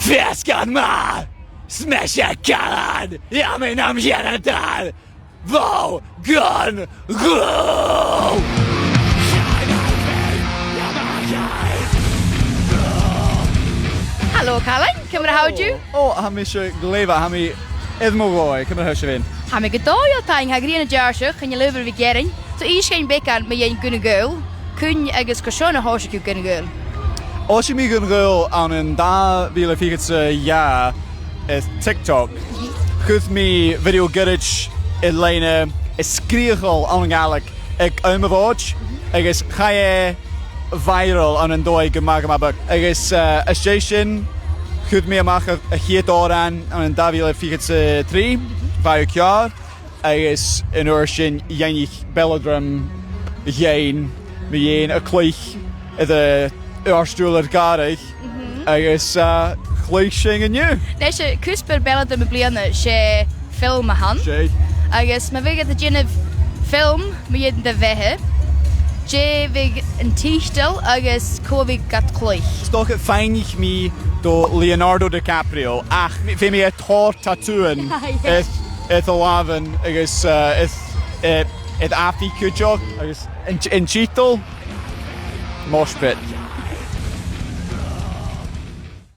Fiascan ma! Smesha Cailean! Yamin am Yenadal! Vo gun go! Hallo Cailean, cymra hawd you? Ham eisiau glefa, ham I edmogoi, cymryd hwysio fi'n. Ham I gydoio taing ha grin y jarsach yn y lyfr fi gerin. So is geen bekan me yen gynna Ghaol. Cyn agos cwsiwn y hosig yw gynna Ghaol. Os I mi gyn Ghaol an yn da fi le ffigyd sy ia is TikTok. Chwth mi fideo gyrryd y leina ysgrichol an yn gaelig ag ym y fod. Agos chai viral an yn doi gymag yma byg. Agos ysdeisyn chwth mi amach y hyd oran an yn da fi le ffigyd sy 3. Fai o ciar. Agos yn orsyn ienig Belladrum Cailean. Mi ien y cleich iddo arstwyl yr garig. Agos chleising yn yw. Nes y cwsbyr Belladrum y bliana se ffilm a han. Agos mae fe gyda dyn y ffilm mi yen dy fehe. Je fig yn teistel agos cofig gat cleich. Stoch het feinig mi do Leonardo DiCaprio. Ach, fe mi e tor tattooen. Het laven, agos het afi cwjog, agos yn cheatel, mosh pit.